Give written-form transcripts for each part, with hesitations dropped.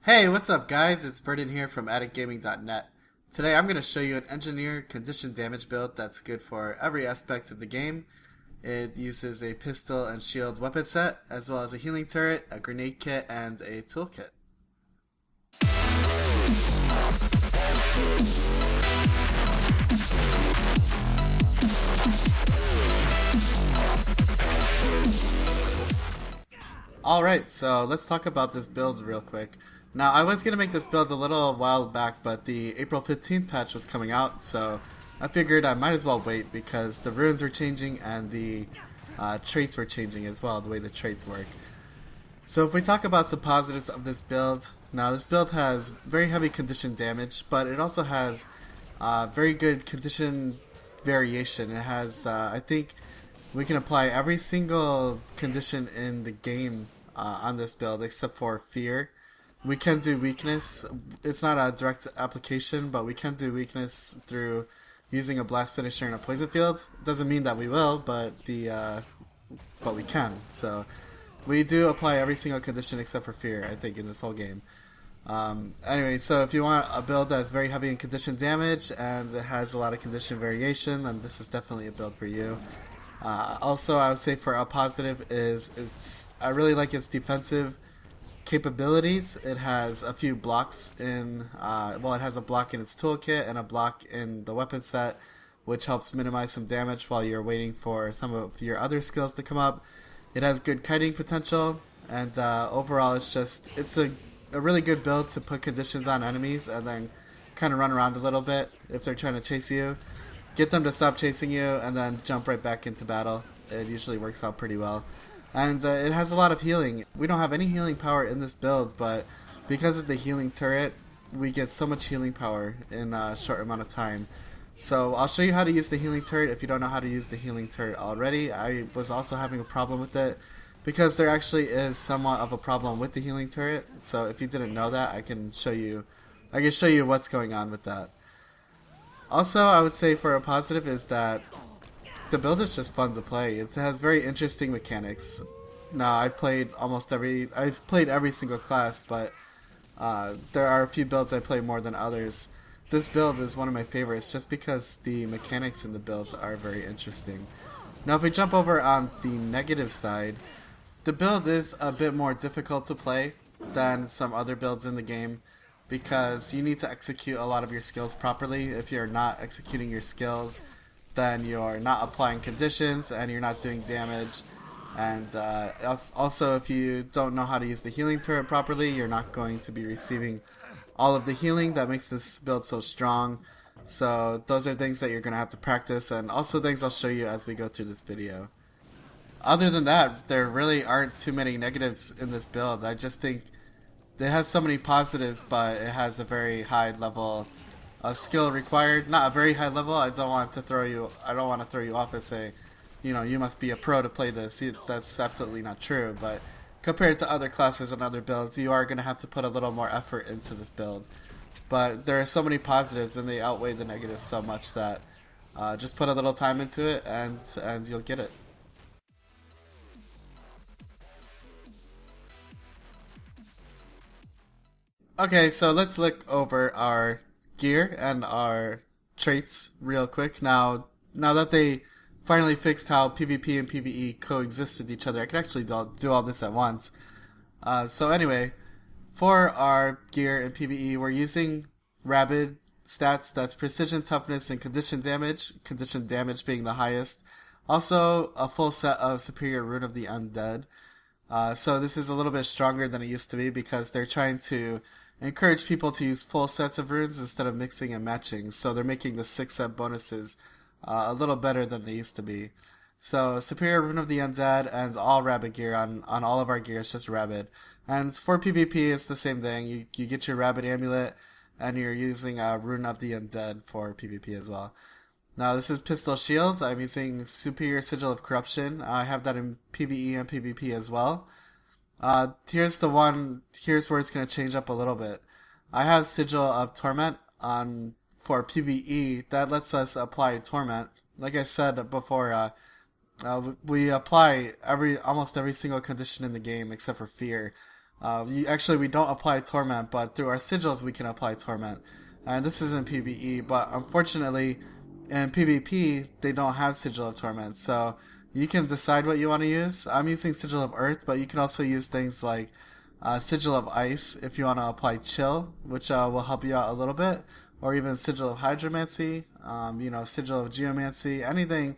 Hey, what's up guys? It's Birdn here from addictgaming.net. Today I'm going to show you an engineer condition damage build that's good for every aspect of the game. It uses a pistol and shield weapon set, as well as a healing turret, a grenade kit, and a toolkit. Alright, so let's talk about this build real quick. Now, I was going to make this build a little while back, but the April 15th patch was coming out, so I figured I might as well wait because the runes were changing and the traits were changing as well, the way the traits work. So if we talk about some positives of this build, now this build has very heavy condition damage, but it also has very good condition variation. It has, I think, we can apply every single condition in the game on this build except for fear. We can do weakness. It's not a direct application, but we can do weakness through using a blast finisher in a poison field. Doesn't mean that we will, but we can. So we do apply every single condition except for fear, I think, in this whole game. Anyway, so if you want a build that's very heavy in condition damage and it has a lot of condition variation, then this is definitely a build for you. Also, I would say for a positive is I really like its defensive capabilities. It has a few blocks in, it has a block in its toolkit and a block in the weapon set, which helps minimize some damage while you're waiting for some of your other skills to come up. It has good kiting potential, and overall it's a really good build to put conditions on enemies and then kind of run around a little bit if they're trying to chase you. Get them to stop chasing you and then jump right back into battle. It usually works out pretty well. And it has a lot of healing. We don't have any healing power in this build, but because of the healing turret, we get so much healing power in a short amount of time. So I'll show you how to use the healing turret if you don't know how to use the healing turret already. I was also having a problem with it because there actually is somewhat of a problem with the healing turret. So if you didn't know that, I can show you what's going on with that. Also, I would say for a positive is that the build is just fun to play. It has very interesting mechanics. Now, I've played every single class, but there are a few builds I play more than others. This build is one of my favorites just because the mechanics in the build are very interesting. Now, if we jump over on the negative side, the build is a bit more difficult to play than some other builds in the game, because you need to execute a lot of your skills properly. If you're not executing your skills, then you're not applying conditions and you're not doing damage. And also, if you don't know how to use the healing turret properly, you're not going to be receiving all of the healing that makes this build so strong. So those are things that you're going to have to practice, and also things I'll show you as we go through this video. Other than that, there really aren't too many negatives in this build. I just think it has so many positives, but it has a very high level of skill required. Not a very high level. I don't want to throw you off and say, you must be a pro to play this. That's absolutely not true. But compared to other classes and other builds, you are going to have to put a little more effort into this build. But there are so many positives, and they outweigh the negatives so much that just put a little time into it, and you'll get it. Okay, so let's look over our gear and our traits real quick. Now that they finally fixed how PvP and PvE coexist with each other, I can actually do all this at once. So anyway, for our gear in PvE, we're using Rabid stats. That's precision, toughness, and condition damage. Condition damage being the highest. Also, a full set of Superior Rune of the Undead. So this is a little bit stronger than it used to be because they're trying to encourage people to use full sets of runes instead of mixing and matching. So they're making the 6-set bonuses a little better than they used to be. So Superior Rune of the Undead and all Rabid gear on all of our gear is just Rabid. And for PvP, it's the same thing. You get your Rabid amulet, and you're using Rune of the Undead for PvP as well. Now this is Pistol Shield. I'm using Superior Sigil of Corruption. I have that in PvE and PvP as well. Here's where it's going to change up a little bit. I have Sigil of Torment for PvE. That lets us apply Torment. Like I said before, we apply almost every single condition in the game except for fear, Actually, we don't apply Torment, but through our sigils we can apply Torment. And this isn't PvE, but unfortunately, in PvP, they don't have Sigil of Torment. So you can decide what you want to use. I'm using Sigil of Earth, but you can also use things like Sigil of Ice if you want to apply Chill, which will help you out a little bit. Or even Sigil of Hydromancy, Sigil of Geomancy, anything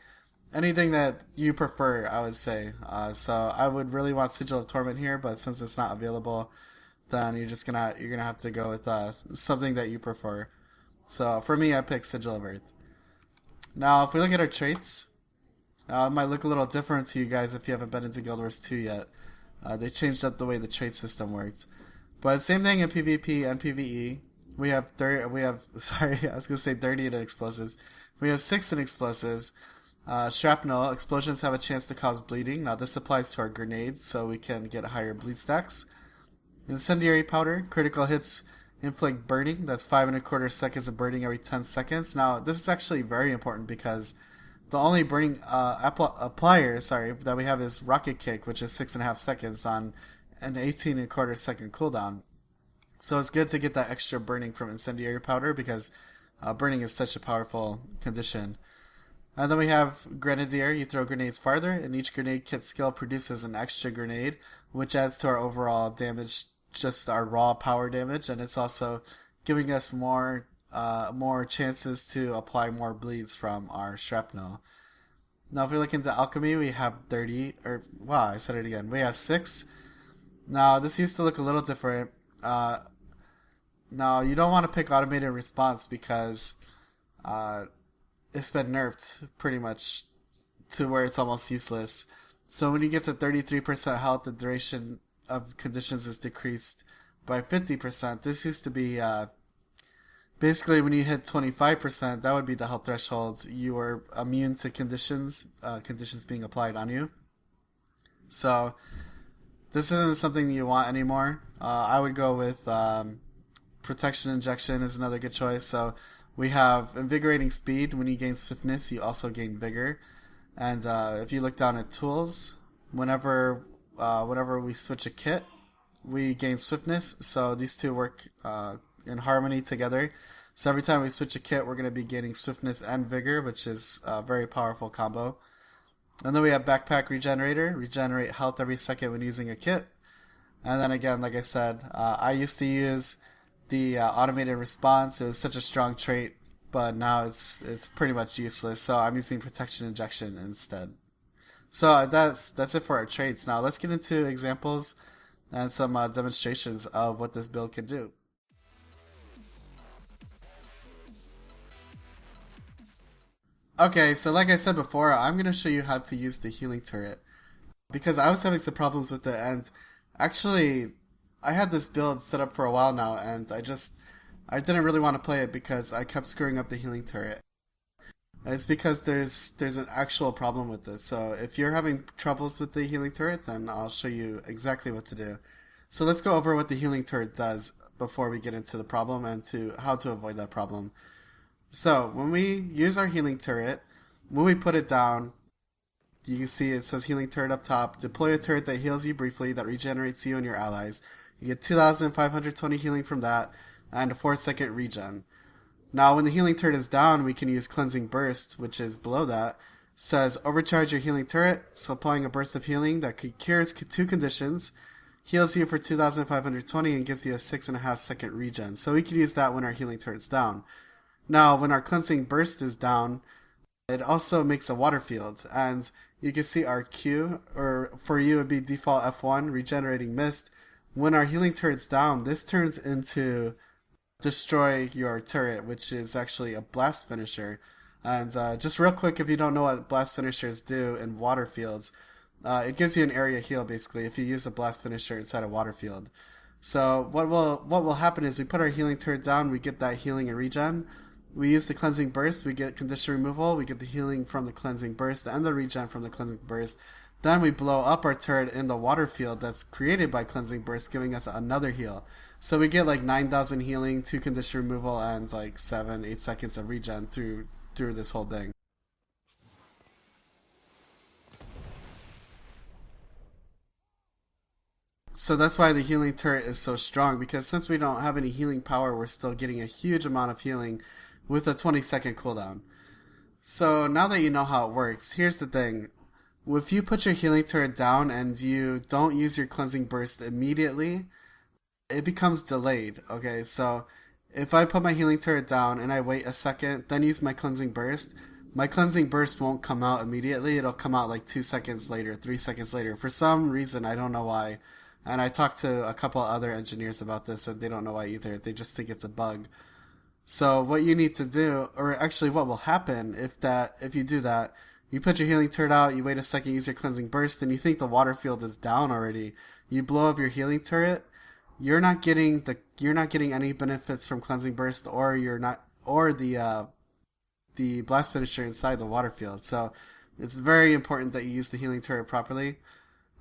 that you prefer, I would say. So I would really want Sigil of Torment here, but since it's not available, then you're gonna have to go with something that you prefer. So for me, I pick Sigil of Earth. Now, if we look at our traits, it might look a little different to you guys if you haven't been into Guild Wars 2 yet. They changed up the way the trait system worked, but same thing in PvP and PvE. We have sorry, I was gonna say 30 in explosives. We have 6 in explosives. Shrapnel, explosions have a chance to cause bleeding. Now this applies to our grenades, so we can get higher bleed stacks. Incendiary powder, critical hits inflict burning. That's 5.25 seconds of burning every 10 seconds. Now this is actually very important because the only burning applier, that we have is rocket kick, which is 6.5 seconds on an 18.25 second cooldown. So it's good to get that extra burning from incendiary powder because burning is such a powerful condition. And then we have Grenadier. You throw grenades farther, and each grenade kit skill produces an extra grenade, which adds to our overall damage, just our raw power damage, and it's also giving us more chances to apply more bleeds from our shrapnel. Now, if we look into alchemy, we have 30, I said it again. We have 6. Now, this used to look a little different. Now, you don't want to pick automated response because it's been nerfed pretty much to where it's almost useless. So when you get to 33% health, the duration of conditions is decreased by 50%. This used to be basically when you hit 25%, that would be the health threshold. You were immune to conditions being applied on you. So this isn't something you want anymore. I would go with protection injection is another good choice. So we have invigorating speed. When you gain swiftness, you also gain vigor. And if you look down at tools, whenever we switch a kit, we gain swiftness. So these two work in harmony together. So every time we switch a kit, we're going to be gaining swiftness and vigor, which is a very powerful combo. And then we have backpack regenerator. Regenerate health every second when using a kit. And then again, like I said, I used to use the automated response. It was such a strong trait, but now it's pretty much useless. So I'm using protection injection instead. So that's it for our traits. Now let's get into examples and some demonstrations of what this build can do. Okay, so like I said before, I'm going to show you how to use the healing turret because I was having some problems with it, and actually I had this build set up for a while now, and I didn't really want to play it because I kept screwing up the healing turret. It's because there's an actual problem with it. So if you're having troubles with the healing turret, then I'll show you exactly what to do. So let's go over what the healing turret does before we get into the problem and to how to avoid that problem. So when we use our healing turret, when we put it down, you can see it says healing turret up top. Deploy a turret that heals you briefly, that regenerates you and your allies. You get 2,520 healing from that, and a 4-second regen. Now, when the healing turret is down, we can use Cleansing Burst, which is below that. It says, overcharge your healing turret, supplying a burst of healing that cures 2 conditions, heals you for 2,520, and gives you a 6.5 second regen. So we can use that when our healing turret's down. Now, when our Cleansing Burst is down, it also makes a water field, and you can see our Q, or for you it would be default F1, Regenerating Mist. When our healing turret's down, this turns into Destroy Your Turret, which is actually a blast finisher. And just real quick, if you don't know what blast finishers do in water fields, it gives you an area heal basically if you use a blast finisher inside a water field. So what will happen is we put our healing turret down, we get that healing and regen. We use the Cleansing Burst, we get condition removal, we get the healing from the Cleansing Burst and the regen from the Cleansing Burst. Then we blow up our turret in the water field that's created by Cleansing Burst, giving us another heal. So we get like 9,000 healing, 2 condition removal, and like 7-8 seconds of regen through this whole thing. So that's why the healing turret is so strong, because since we don't have any healing power, we're still getting a huge amount of healing with a 20-second cooldown. So now that you know how it works, here's the thing. If you put your healing turret down and you don't use your cleansing burst immediately, it becomes delayed. Okay, so if I put my healing turret down and I wait a second, then use my cleansing burst won't come out immediately. It'll come out like 2 seconds later, 3 seconds later. For some reason, I don't know why. And I talked to a couple other engineers about this, and they don't know why either. They just think it's a bug. So what you need to do, or actually what will happen if you do that, you put your healing turret out, you wait a second, use your cleansing burst, and you think the water field is down already. You blow up your healing turret. You're not getting any benefits from cleansing burst, or you're not, or the blast finisher inside the water field. So it's very important that you use the healing turret properly.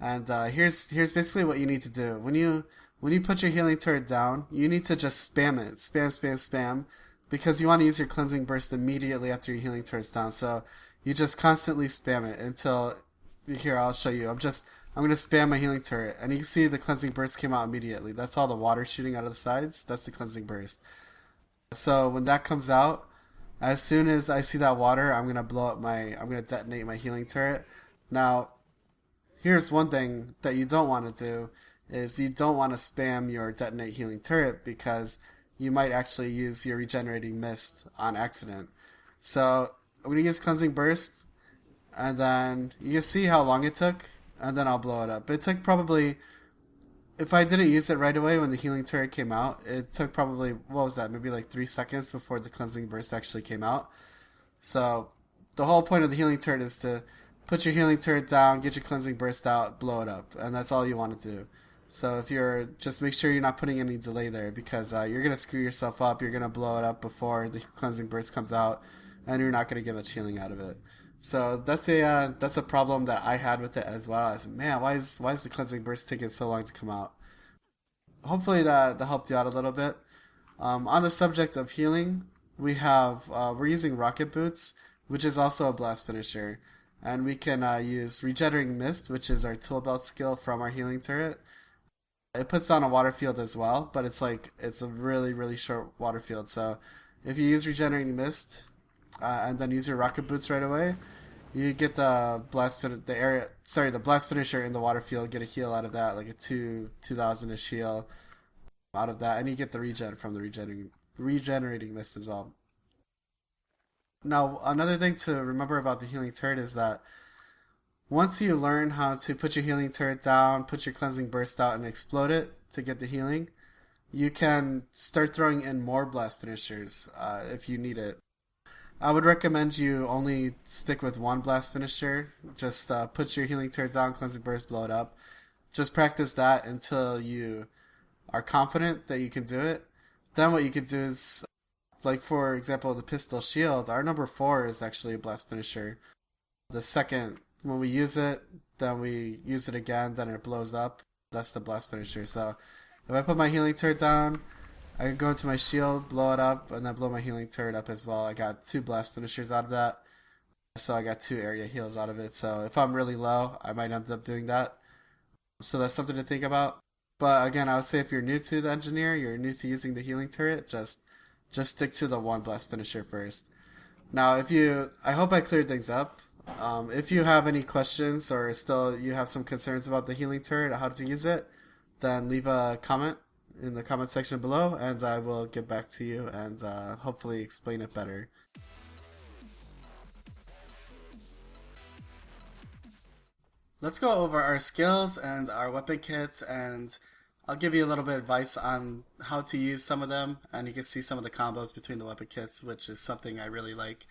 And here's basically what you need to do. When you put your healing turret down, you need to just spam it, spam, because you want to use your cleansing burst immediately after your healing turret's down. So you just constantly spam it until here. I'll show you. I'm gonna spam my healing turret, and you can see the cleansing burst came out immediately. That's all the water shooting out of the sides. That's the cleansing burst. So when that comes out, as soon as I see that water, I'm gonna detonate my healing turret. Now, here's one thing that you don't want to do is you don't want to spam your detonate healing turret, because you might actually use your regenerating mist on accident. So I'm gonna use cleansing burst, and then you can see how long it took, and then I'll blow it up. It took probably, if I didn't use it right away when the healing turret came out, it took probably, what was that, maybe like 3 seconds before the cleansing burst actually came out. So the whole point of the healing turret is to put your healing turret down, get your cleansing burst out, blow it up, and that's all you want to do. So if you're, just make sure you're not putting any delay there, because you're gonna screw yourself up. You're gonna blow it up before the cleansing burst comes out, and you're not gonna get much healing out of it. So that's a problem that I had with it as well. I said, man, why is the cleansing burst taking so long to come out? Hopefully that helped you out a little bit. On the subject of healing, we're using rocket boots, which is also a blast finisher, and we can use regenerating mist, which is our tool belt skill from our healing turret. It puts on a water field as well, but it's a really short water field. So if you use regenerating mist and then use your rocket boots right away, you get the the blast finisher in the water field. Get a heal out of that, like a 2000-ish heal out of that, and you get the regen from the regenerating mist as well. Now, another thing to remember about the healing turret is that once you learn how to put your healing turret down, put your cleansing burst out, and explode it to get the healing, you can start throwing in more blast finishers if you need it. I would recommend you only stick with one blast finisher. Just put your healing turret down, cleansing burst, blow it up. Just practice that until you are confident that you can do it. Then what you can do is, like for example, the pistol shield, our number 4 is actually a blast finisher. The second, when we use it, then we use it again, then it blows up. That's the blast finisher. So if I put my healing turret down, I can go into my shield, blow it up, and then blow my healing turret up as well. I got 2 blast finishers out of that. So I got 2 area heals out of it. So if I'm really low, I might end up doing that. So that's something to think about. But again, I would say if you're new to the engineer, you're new to using the healing turret, just stick to the one blast finisher first. Now, I hope I cleared things up. If you have any questions or still you have some concerns about the healing turret, how to use it, then leave a comment in the comment section below, and I will get back to you and hopefully explain it better. Let's go over our skills and our weapon kits, and I'll give you a little bit of advice on how to use some of them, and you can see some of the combos between the weapon kits, which is something I really like.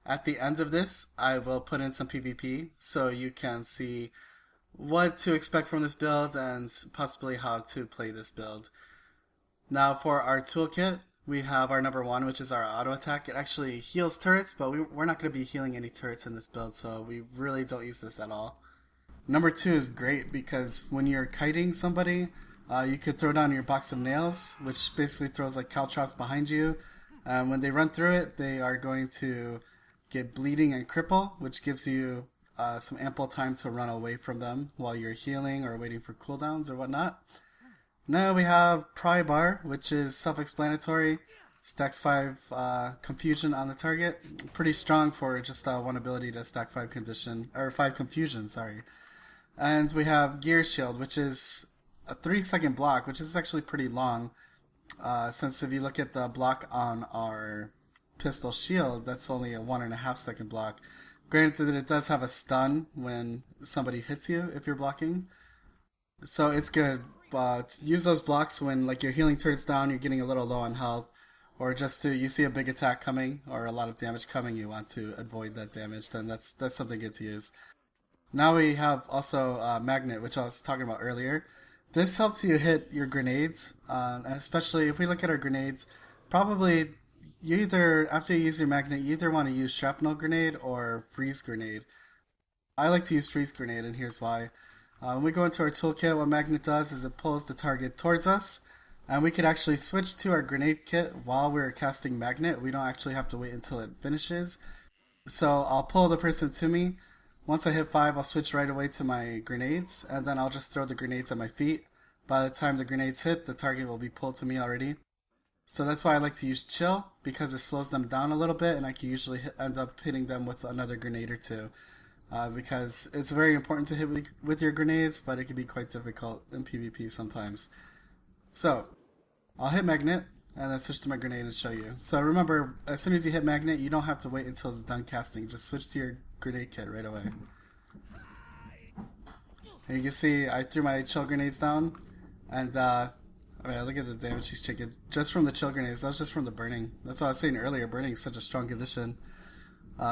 At the end of this, I will put in some PvP so you can see what to expect from this build and possibly how to play this build. Now for our toolkit, we have our number 1, which is our auto attack. It actually heals turrets, but we're not going to be healing any turrets in this build, so we really don't use this at all. Number 2 is great because when you're kiting somebody, you could throw down your box of nails, which basically throws like caltrops behind you. When they run through it, they are going to get bleeding and cripple, which gives you some ample time to run away from them while you're healing or waiting for cooldowns or whatnot. Now we have Pry Bar, which is self-explanatory. Stacks 5 confusion on the target. Pretty strong for just one ability to stack 5 condition, or 5 confusion, sorry. And we have Gear Shield, which is a 3-second block, which is actually pretty long. Since if you look at the block on our pistol shield, that's only a 1.5-second block. Granted that it does have a stun when somebody hits you if you're blocking. So it's good, but use those blocks when like your healing turret's down, you're getting a little low on health, or just you see a big attack coming or a lot of damage coming, you want to avoid that damage, then that's something good to use. Now we have also Magnet, which I was talking about earlier. This helps you hit your grenades, especially if we look at our grenades, probably you either, after you use your Magnet, you either want to use Shrapnel Grenade or Freeze Grenade. I like to use Freeze Grenade, and here's why. When we go into our toolkit, what Magnet does is it pulls the target towards us, and we could actually switch to our grenade kit while we're casting Magnet. We don't actually have to wait until it finishes. So I'll pull the person to me. Once I hit 5, I'll switch right away to my grenades, and then I'll just throw the grenades at my feet. By the time the grenades hit, the target will be pulled to me already. So that's why I like to use Chill, because it slows them down a little bit, and I can usually end up hitting them with another grenade or two. Because it's very important to hit with your grenades, but it can be quite difficult in PvP sometimes. So, I'll hit Magnet, and then switch to my grenade and show you. So remember, as soon as you hit Magnet, you don't have to wait until it's done casting. Just switch to your grenade kit right away. And you can see I threw my chill grenades down, and look at the damage he's taking just from the chill grenades. That was just from the burning. That's what I was saying earlier. Burning is such a strong condition.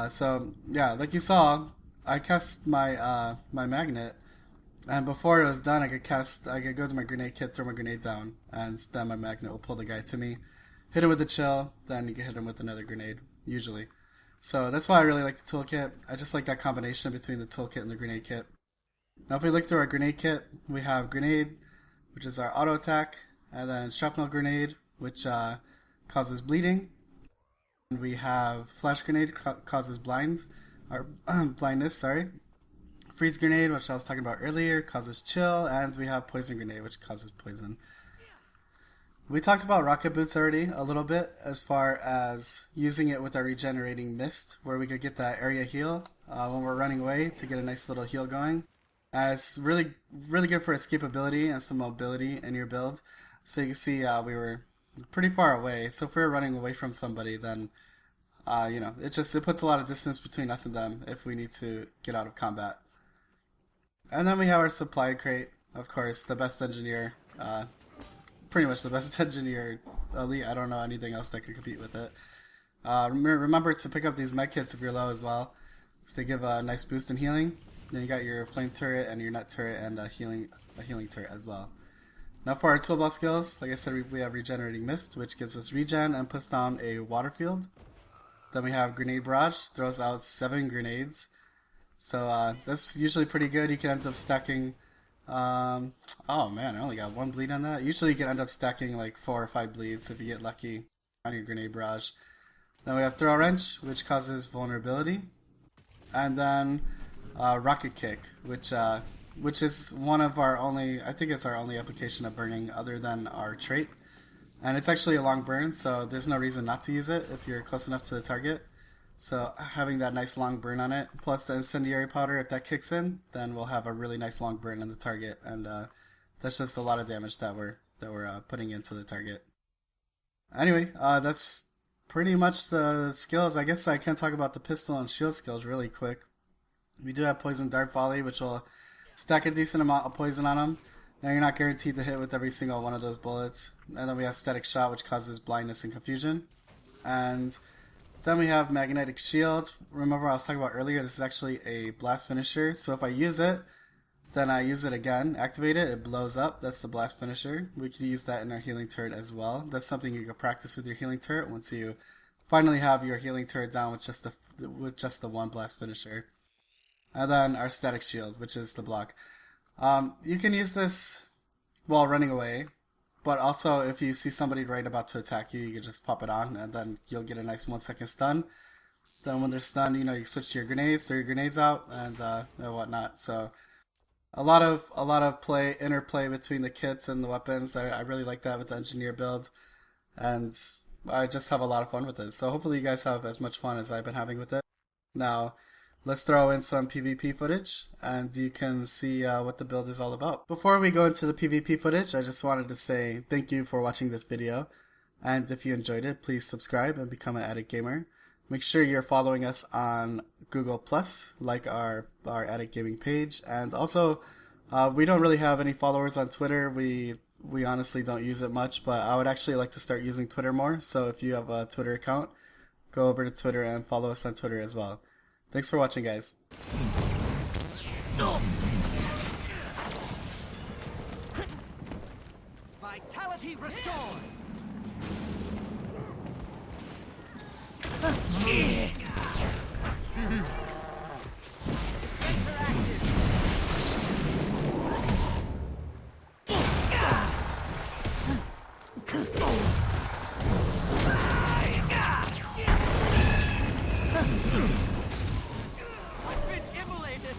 So yeah, like you saw, I cast my my Magnet, and before it was done, I could go to my grenade kit, throw my grenade down, and then my Magnet will pull the guy to me, hit him with the chill, then you can hit him with another grenade, usually. So that's why I really like the toolkit. I just like that combination between the toolkit and the grenade kit. Now if we look through our grenade kit, we have Grenade, which is our auto attack, and then Shrapnel Grenade, which causes bleeding. And we have Flash Grenade, causes blindness, sorry. Freeze Grenade, which I was talking about earlier, causes chill, and we have Poison Grenade, which causes poison. We talked about Rocket Boots already a little bit, as far as using it with our Regenerating Mist, where we could get that area heal when we're running away to get a nice little heal going. It's really good for escapability and some mobility in your build. So you can see we were pretty far away, so if we were running away from somebody, then it puts a lot of distance between us and them if we need to get out of combat. And then we have our supply crate, of course, the best engineer, pretty much the best engineer, elite. I don't know anything else that could compete with it. Remember to pick up these med kits if you're low as well, so they give a nice boost in healing. Then you got your flame turret and your nut turret and a healing turret as well. Now for our toolbox skills, like I said, we have Regenerating Mist, which gives us regen and puts down a water field. Then we have Grenade Barrage, throws out 7 grenades. So that's usually pretty good. You can end up stacking, oh man, I only got 1 bleed on that. Usually you can end up stacking like 4 or 5 bleeds if you get lucky on your Grenade Barrage. Then we have Throw Wrench, which causes vulnerability. And then Rocket Kick, which is one of our only, I think it's our only application of burning other than our trait. And it's actually a long burn, so there's no reason not to use it if you're close enough to the target. So having that nice long burn on it, plus the incendiary powder, if that kicks in, then we'll have a really nice long burn on the target, and that's just a lot of damage that we're putting into the target. Anyway, that's pretty much the skills. I guess I can talk about the pistol and shield skills really quick. We do have Poison Dart Volley, which will stack a decent amount of poison on them. Now you're not guaranteed to hit with every single one of those bullets. And then we have Static Shot, which causes blindness and confusion. And then we have Magnetic Shield. Remember I was talking about earlier, this is actually a blast finisher. So if I use it, then I use it again, activate it, it blows up. That's the blast finisher. We could use that in our healing turret as well. That's something you can practice with your healing turret once you finally have your healing turret down with just the one blast finisher. And then our Static Shield, which is the block. You can use this while running away, but also if you see somebody right about to attack you, you can just pop it on, and then you'll get a nice 1-second stun. Then when they're stunned, you switch to your grenades, throw your grenades out, and whatnot. So a lot of interplay between the kits and the weapons. I really like that with the engineer build, and I just have a lot of fun with it. So hopefully you guys have as much fun as I've been having with it. Now, let's throw in some PvP footage, and you can see what the build is all about. Before we go into the PvP footage, I just wanted to say thank you for watching this video, and if you enjoyed it, please subscribe and become an Addict Gamer. Make sure you're following us on Google+, like our Addict Gaming page, and also we don't really have any followers on Twitter. We honestly don't use it much, but I would actually like to start using Twitter more, so if you have a Twitter account, go over to Twitter and follow us on Twitter as well. Thanks for watching, guys. Vitality restored. Dispenser active. I've been immolated.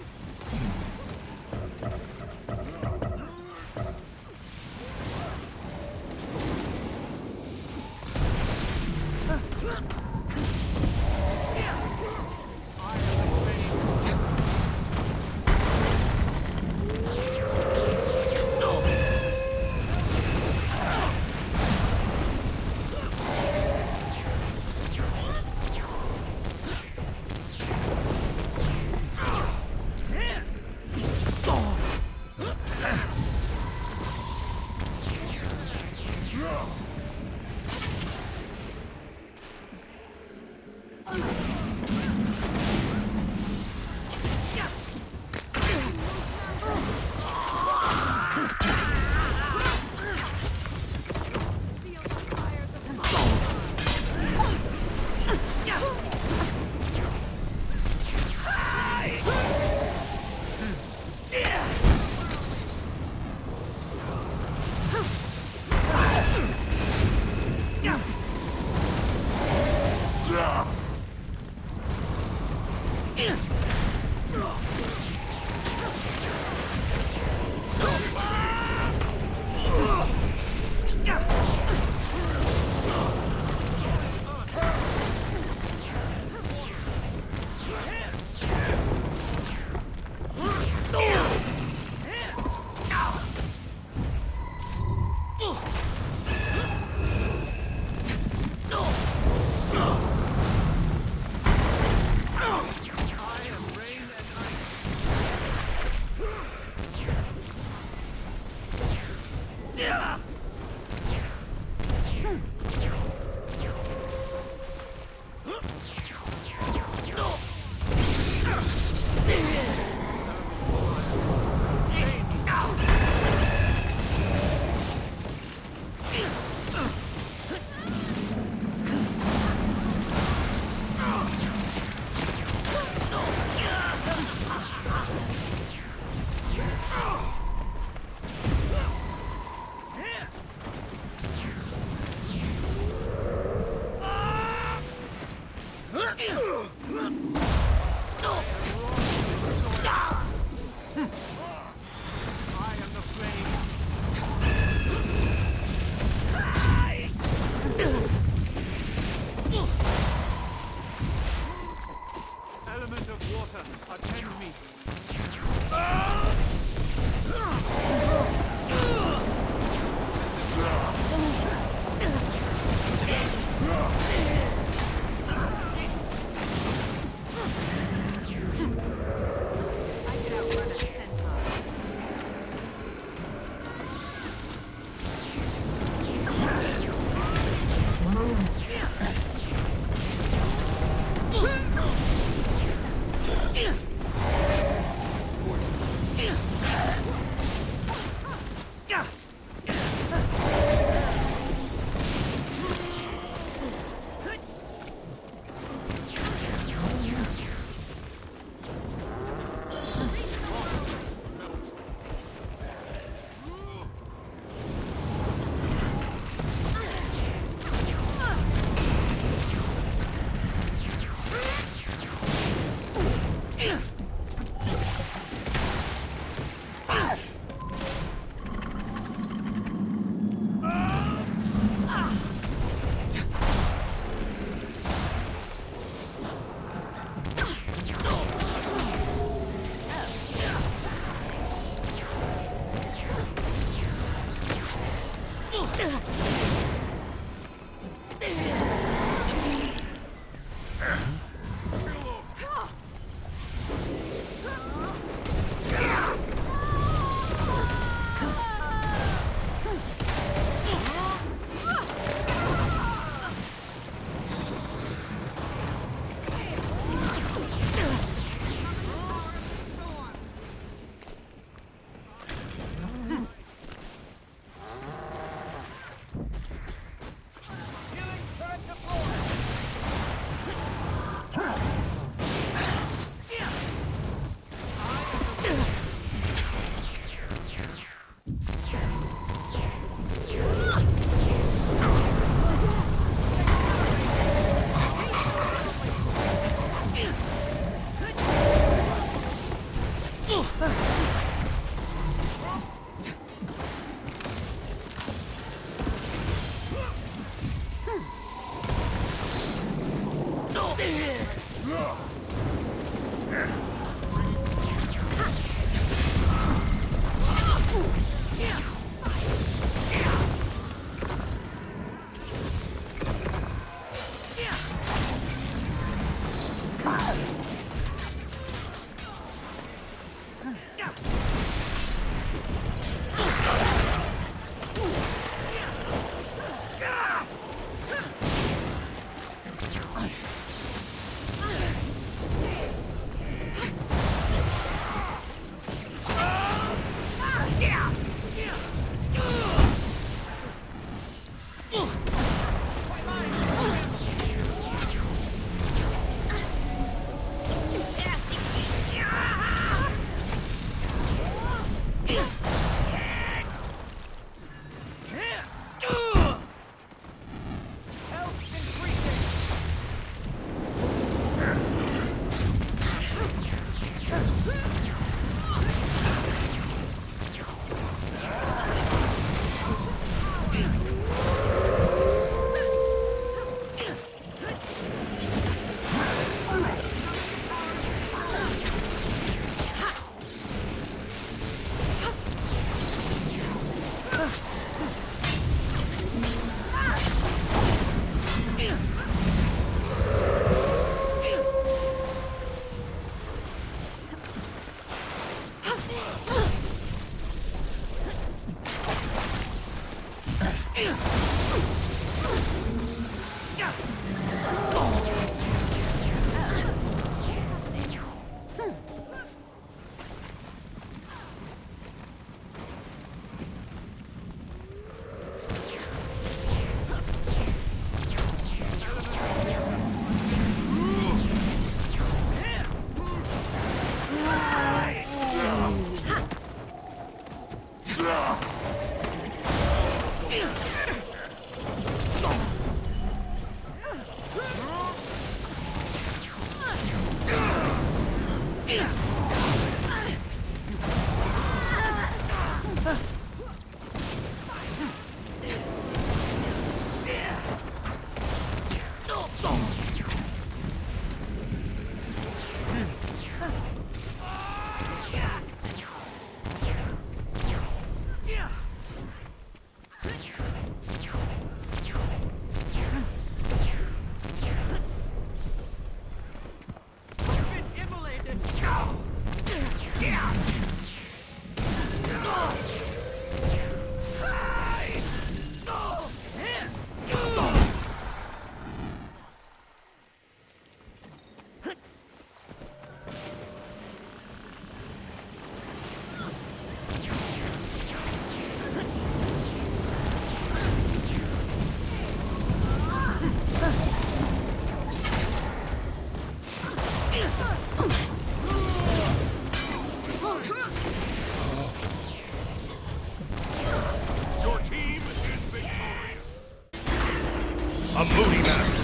A moody map